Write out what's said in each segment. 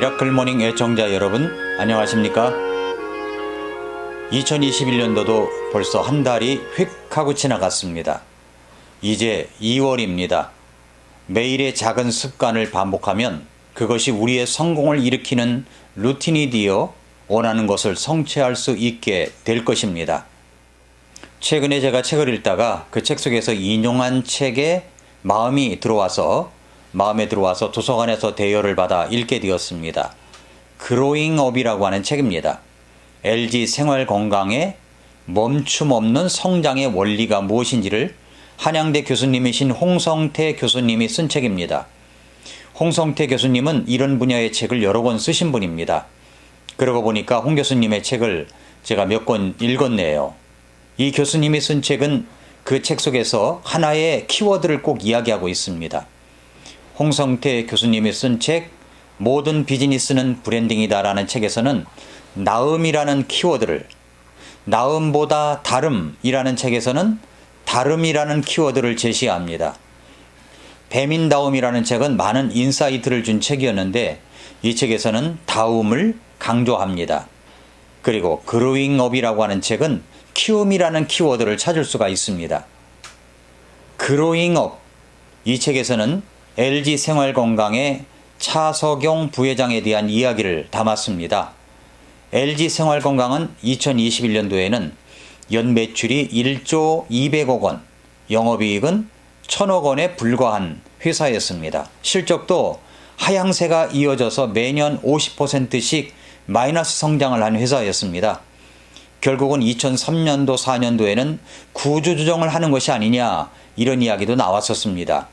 미라클 모닝 애청자 여러분, 안녕하십니까? 2021년도도 벌써 한 달이 휙 하고 지나갔습니다. 이제 2월입니다. 매일의 작은 습관을 반복하면 그것이 우리의 성공을 일으키는 루틴이 되어 원하는 것을 성취할 수 있게 될 것입니다. 최근에 제가 책을 읽다가 그 책 속에서 인용한 책에 마음에 들어와서 도서관에서 대여를 받아 읽게 되었습니다. 그로잉업이라고 하는 책입니다. LG 생활건강의 멈춤 없는 성장의 원리가 무엇인지를 한양대 교수님이신 홍성태 교수님이 쓴 책입니다. 홍성태 교수님은 이런 분야의 책을 여러 권 쓰신 분입니다. 그러고 보니까 홍 교수님의 책을 제가 몇 권 읽었네요. 이 교수님이 쓴 책은 그 책 속에서 하나의 키워드를 꼭 이야기하고 있습니다. 홍성태 교수님이 쓴 책 모든 비즈니스는 브랜딩이다라는 책에서는 나음이라는 키워드를, 나음보다 다름이라는 책에서는 다름이라는 키워드를 제시합니다. 배민다움이라는 책은 많은 인사이트를 준 책이었는데 이 책에서는 다움을 강조합니다. 그리고 그로잉업이라고 하는 책은 키움이라는 키워드를 찾을 수가 있습니다. 그로잉업, 이 책에서는 LG 생활건강의 차석용 부회장에 대한 이야기를 담았습니다. LG 생활건강은 2021년도에는 연 매출이 1조 200억 원, 영업이익은 1000억 원에 불과한 회사였습니다. 실적도 하향세가 이어져서 매년 50%씩 마이너스 성장을 한 회사였습니다. 결국은 2003년도 4년도에는 구조조정을 하는 것이 아니냐, 이런 이야기도 나왔었습니다.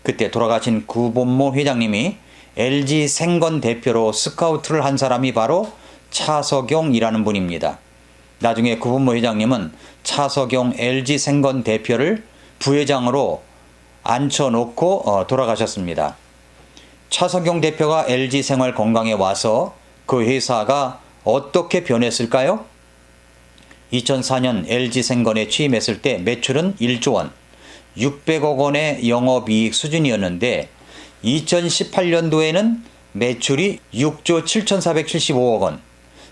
그때 돌아가신 구본모 회장님이 LG 생건 대표로 스카우트를 한 사람이 바로 차석용이라는 분입니다. 나중에 구본모 회장님은 차석용 LG 생건 대표를 부회장으로 앉혀놓고 돌아가셨습니다. 차석용 대표가 LG 생활 건강에 와서 그 회사가 어떻게 변했을까요? 2004년 LG 생건에 취임했을 때 매출은 1조 원, 600억 원의 영업이익 수준이었는데 2018년도에는 매출이 6조 7,475억 원,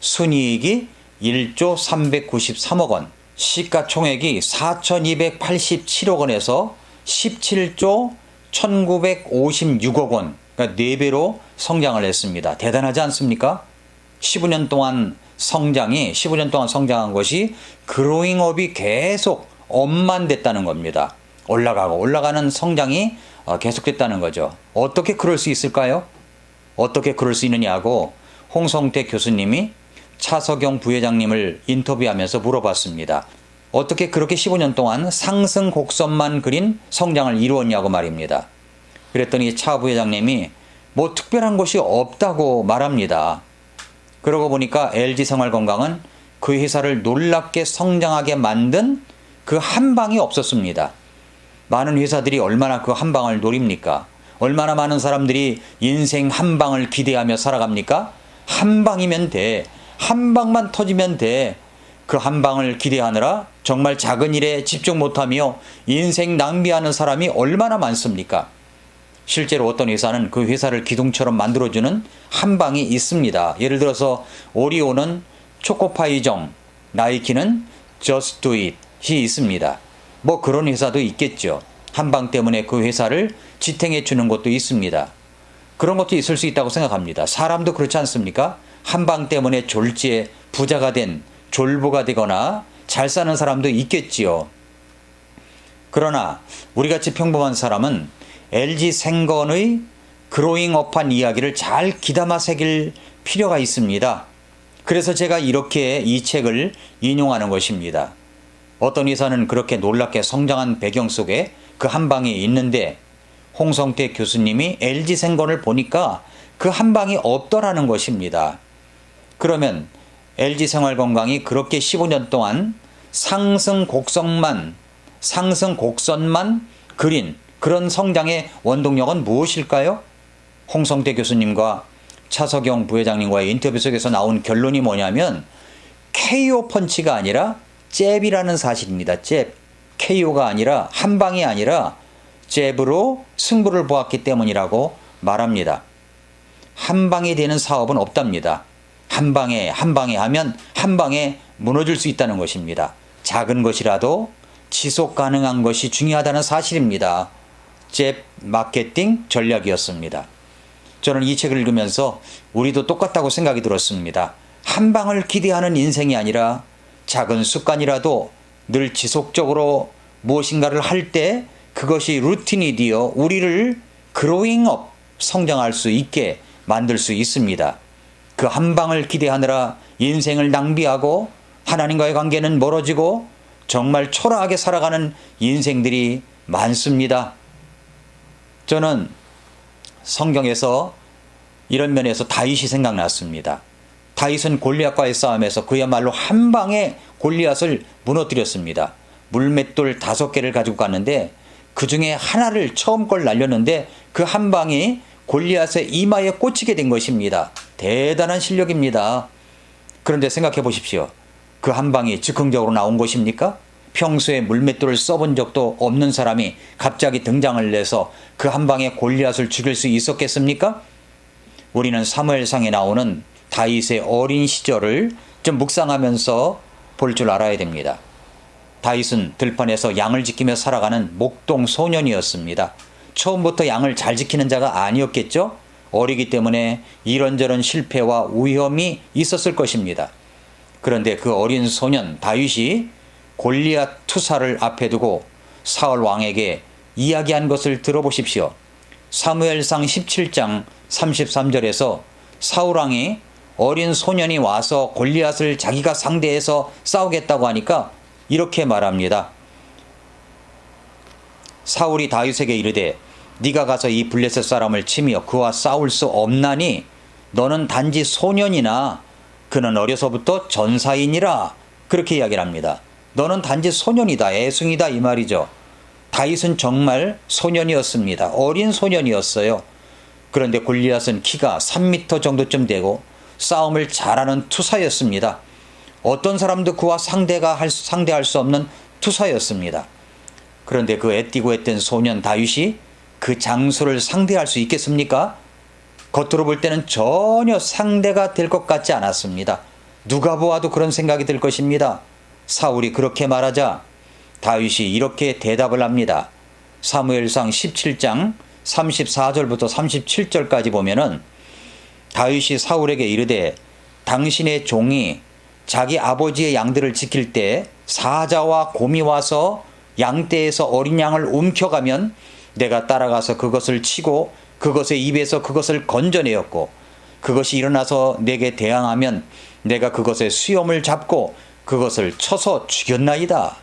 순이익이 1조 393억 원, 시가총액이 4,287억 원에서 17조 1,956억 원, 그러니까 4배로 성장을 했습니다. 대단하지 않습니까? 15년 동안 성장한 것이 그로잉업이 계속 업만 됐다는 겁니다. 올라가는 성장이 계속됐다는 거죠. 어떻게 그럴 수 있을까요? 어떻게 그럴 수 있느냐고 홍성태 교수님이 차석용 부회장님을 인터뷰하면서 물어봤습니다. 어떻게 그렇게 15년 동안 상승 곡선만 그린 성장을 이루었냐고 말입니다. 그랬더니 차 부회장님이 뭐 특별한 것이 없다고 말합니다. 그러고 보니까 LG생활건강은 그 회사를 놀랍게 성장하게 만든 그 한 방이 없었습니다. 많은 회사들이 얼마나 그 한 방을 노립니까? 얼마나 많은 사람들이 인생 한 방을 기대하며 살아갑니까? 한 방이면 돼. 한 방만 터지면 돼. 그 한 방을 기대하느라 정말 작은 일에 집중 못하며 인생 낭비하는 사람이 얼마나 많습니까? 실제로 어떤 회사는 그 회사를 기둥처럼 만들어주는 한 방이 있습니다. 예를 들어서 오리온은 초코파이정, 나이키는 Just Do It이 있습니다. 뭐 그런 회사도 있겠죠. 한 방 때문에 그 회사를 지탱해 주는 것도 있습니다. 그런 것도 있을 수 있다고 생각합니다. 사람도 그렇지 않습니까? 한 방 때문에 졸지에 부자가 된, 졸부가 되거나 잘 사는 사람도 있겠지요. 그러나 우리같이 평범한 사람은 LG 생건의 그로잉업한 이야기를 잘 귀담아 새길 필요가 있습니다. 그래서 제가 이렇게 이 책을 인용하는 것입니다. 어떤 회사는 그렇게 놀랍게 성장한 배경 속에 그 한 방이 있는데 홍성태 교수님이 LG 생건을 보니까 그 한 방이 없더라는 것입니다. 그러면 LG 생활건강이 그렇게 15년 동안 상승 곡선만 그린 그런 성장의 원동력은 무엇일까요? 홍성태 교수님과 차석용 부회장님과의 인터뷰 속에서 나온 결론이 뭐냐면 KO 펀치가 아니라 잽이라는 사실입니다. 잽. KO가 아니라 한 방이 아니라 잽으로 승부를 보았기 때문이라고 말합니다. 한 방에 되는 사업은 없답니다. 한 방에 하면 한 방에 무너질 수 있다는 것입니다. 작은 것이라도 지속 가능한 것이 중요하다는 사실입니다. 잽 마케팅 전략이었습니다. 저는 이 책을 읽으면서 우리도 똑같다고 생각이 들었습니다. 한 방을 기대하는 인생이 아니라 작은 습관이라도 늘 지속적으로 무엇인가를 할 때 그것이 루틴이 되어 우리를 그로잉업, 성장할 수 있게 만들 수 있습니다. 그 한 방을 기대하느라 인생을 낭비하고 하나님과의 관계는 멀어지고 정말 초라하게 살아가는 인생들이 많습니다. 저는 성경에서 이런 면에서 다윗이 생각났습니다. 다윗은 골리앗과의 싸움에서 그야말로 한 방에 골리앗을 무너뜨렸습니다. 물맷돌 5개를 가지고 갔는데 그 중에 하나를 처음 걸 날렸는데 그 한 방이 골리앗의 이마에 꽂히게 된 것입니다. 대단한 실력입니다. 그런데 생각해 보십시오. 그 한 방이 즉흥적으로 나온 것입니까? 평소에 물맷돌을 써본 적도 없는 사람이 갑자기 등장을 해서 그 한 방에 골리앗을 죽일 수 있었겠습니까? 우리는 사무엘상에 나오는 다윗의 어린 시절을 좀 묵상하면서 볼 줄 알아야 됩니다. 다윗은 들판에서 양을 지키며 살아가는 목동 소년이었습니다. 처음부터 양을 잘 지키는 자가 아니었겠죠? 어리기 때문에 이런저런 실패와 위험이 있었을 것입니다. 그런데 그 어린 소년 다윗이 골리앗 투사를 앞에 두고 사울 왕에게 이야기한 것을 들어보십시오. 사무엘상 17장 33절에서 사울 왕이 어린 소년이 와서 골리앗을 자기가 상대해서 싸우겠다고 하니까 이렇게 말합니다. 사울이 다윗에게 이르되 네가 가서 이 블레셋 사람을 치며 그와 싸울 수 없나니 너는 단지 소년이나 그는 어려서부터 전사이니라. 그렇게 이야기를 합니다. 너는 단지 소년이다, 애송이다 이 말이죠. 다윗은 정말 소년이었습니다. 어린 소년이었어요. 그런데 골리앗은 키가 3m 정도쯤 되고 싸움을 잘하는 투사였습니다. 어떤 사람도 그와 상대할 수 없는 투사였습니다. 그런데 그 애띠고 했던 소년 다윗이 그 장수를 상대할 수 있겠습니까? 겉으로 볼 때는 전혀 상대가 될 것 같지 않았습니다. 누가 보아도 그런 생각이 들 것입니다. 사울이 그렇게 말하자 다윗이 이렇게 대답을 합니다. 사무엘상 17장 34절부터 37절까지 보면은 다윗이 사울에게 이르되 당신의 종이 자기 아버지의 양들을 지킬 때 사자와 곰이 와서 양떼에서 어린 양을 움켜가면 내가 따라가서 그것을 치고 그것의 입에서 그것을 건져내었고 그것이 일어나서 내게 대항하면 내가 그것의 수염을 잡고 그것을 쳐서 죽였나이다.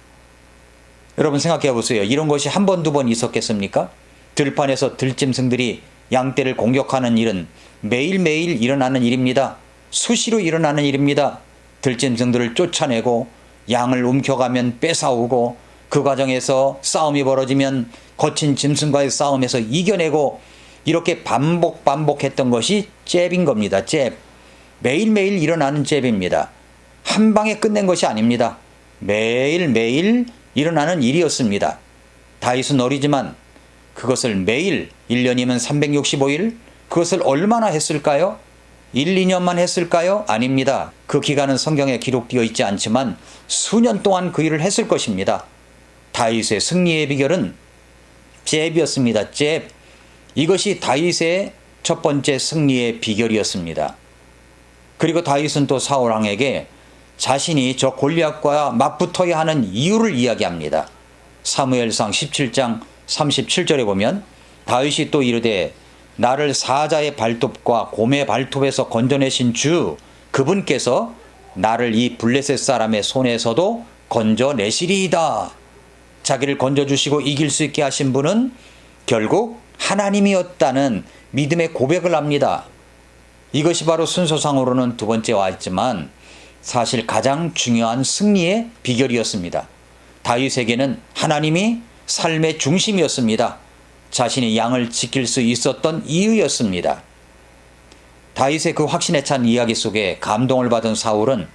여러분 생각해 보세요. 이런 것이 한 번, 두 번 있었겠습니까? 들판에서 들짐승들이 양떼를 공격하는 일은 매일매일 일어나는 일입니다. 수시로 일어나는 일입니다. 들짐승들을 쫓아내고 양을 움켜가면 뺏어오고 그 과정에서 싸움이 벌어지면 거친 짐승과의 싸움에서 이겨내고 이렇게 반복했던 것이 잽인 겁니다. 잽. 매일매일 일어나는 잽입니다. 한 방에 끝낸 것이 아닙니다. 매일매일 일어나는 일이었습니다. 다윗은 어리지만 그것을 매일 1년이면 365일 그것을 얼마나 했을까요? 1, 2년만 했을까요? 아닙니다. 그 기간은 성경에 기록되어 있지 않지만 수년 동안 그 일을 했을 것입니다. 다윗의 승리의 비결은 잽이었습니다. 잽. 이것이 다윗의 첫 번째 승리의 비결이었습니다. 그리고 다윗은 또 사울 왕에게 자신이 저 골리앗과 맞붙어야 하는 이유를 이야기합니다. 사무엘상 17장 37절에 보면 다윗이 또 이르되 나를 사자의 발톱과 곰의 발톱에서 건져내신 주 그분께서 나를 이 블레셋 사람의 손에서도 건져내시리이다. 자기를 건져주시고 이길 수 있게 하신 분은 결국 하나님이었다는 믿음의 고백을 합니다. 이것이 바로 순서상으로는 두 번째 와 있지만 사실 가장 중요한 승리의 비결이었습니다. 다윗에게는 하나님이 삶의 중심이었습니다. 자신이 양을 지킬 수 있었던 이유였습니다. 다윗의 그 확신에 찬 이야기 속에 감동을 받은 사울은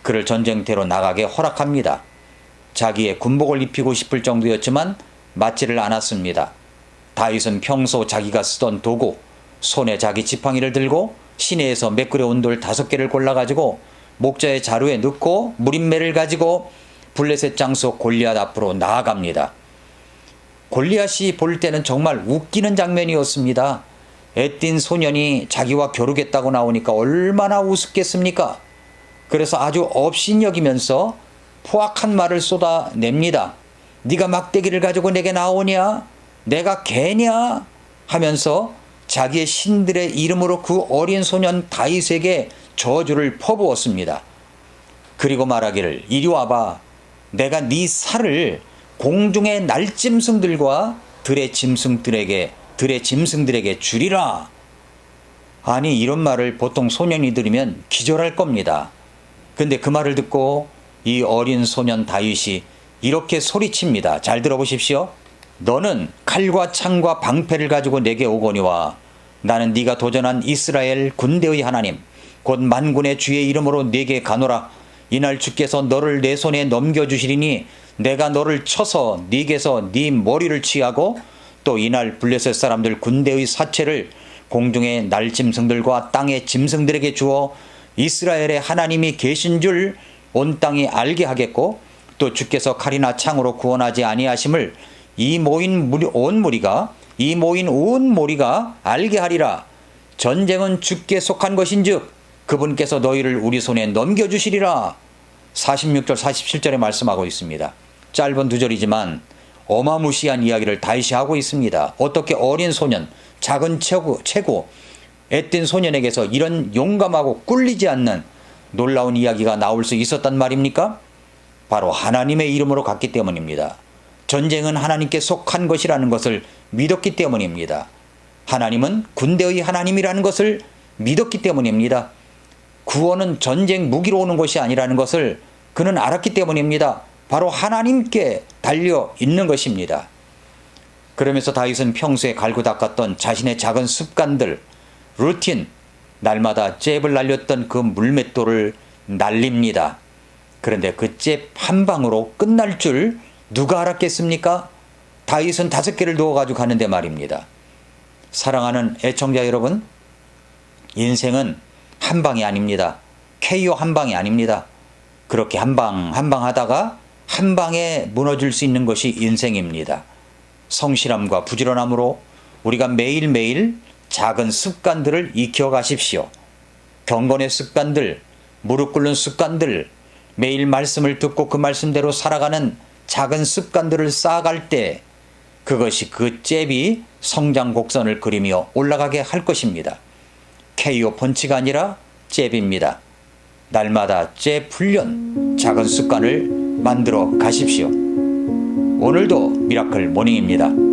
그를 전쟁터로 나가게 허락합니다. 자기의 군복을 입히고 싶을 정도였지만 맞지를 않았습니다. 다윗은 평소 자기가 쓰던 도구, 손에 자기 지팡이를 들고 시내에서 메꾸려 온 돌 5개를 골라가지고 목자의 자루에 넣고 무림매를 가지고 블레셋 장수 골리앗 앞으로 나아갑니다. 골리앗이 볼 때는 정말 웃기는 장면이었습니다. 애띤 소년이 자기와 겨루겠다고 나오니까 얼마나 우습겠습니까? 그래서 아주 업신여기면서 포악한 말을 쏟아냅니다. 네가 막대기를 가지고 내게 나오냐? 내가 개냐? 하면서 자기의 신들의 이름으로 그 어린 소년 다윗에게 저주를 퍼부었습니다. 그리고 말하기를 이리 와봐. 내가 네 살을 공중의 날짐승들과 들의 짐승들에게 주리라. 아니 이런 말을 보통 소년이 들으면 기절할 겁니다. 근데 그 말을 듣고 이 어린 소년 다윗이 이렇게 소리칩니다. 잘 들어보십시오. 너는 칼과 창과 방패를 가지고 내게 오거니와 나는 네가 도전한 이스라엘 군대의 하나님 곧 만군의 주의 이름으로 네게 가노라. 이날 주께서 너를 내 손에 넘겨주시리니 내가 너를 쳐서 네게서 네 머리를 취하고 또 이날 블레셋 사람들 군대의 사체를 공중의 날짐승들과 땅의 짐승들에게 주어 이스라엘의 하나님이 계신 줄 온 땅이 알게 하겠고 또 주께서 칼이나 창으로 구원하지 아니하심을 이 모인 온 무리가 알게 하리라. 전쟁은 주께 속한 것인즉 그분께서 너희를 우리 손에 넘겨주시리라. 46절 47절에 말씀하고 있습니다. 짧은 2절이지만 어마무시한 이야기를 다윗이 하고 있습니다. 어떻게 어린 소년, 작은 체구, 애띤 소년에게서 이런 용감하고 꿀리지 않는 놀라운 이야기가 나올 수 있었단 말입니까? 바로 하나님의 이름으로 갔기 때문입니다. 전쟁은 하나님께 속한 것이라는 것을 믿었기 때문입니다. 하나님은 군대의 하나님이라는 것을 믿었기 때문입니다. 구원은 전쟁 무기로 오는 것이 아니라는 것을 그는 알았기 때문입니다. 바로 하나님께 달려 있는 것입니다. 그러면서 다윗은 평소에 갈고 닦았던 자신의 작은 습관들, 루틴, 날마다 잽을 날렸던 그 물맷돌을 날립니다. 그런데 그 잽 한 방으로 끝날 줄 누가 알았겠습니까? 다윗은 5개를 넣어가지고 가는데 말입니다. 사랑하는 애청자 여러분, 인생은 한 방이 아닙니다. KO 한 방이 아닙니다. 그렇게 한 방 하다가 한 방에 무너질 수 있는 것이 인생입니다. 성실함과 부지런함으로 우리가 매일매일 작은 습관들을 익혀가십시오. 경건의 습관들, 무릎 꿇는 습관들, 매일 말씀을 듣고 그 말씀대로 살아가는 작은 습관들을 쌓아갈 때 그것이 그 잽이 성장 곡선을 그리며 올라가게 할 것입니다. KO 펀치가 아니라 잽입니다. 날마다 잽 훈련, 작은 습관을 만들어 가십시오. 오늘도 미라클 모닝입니다.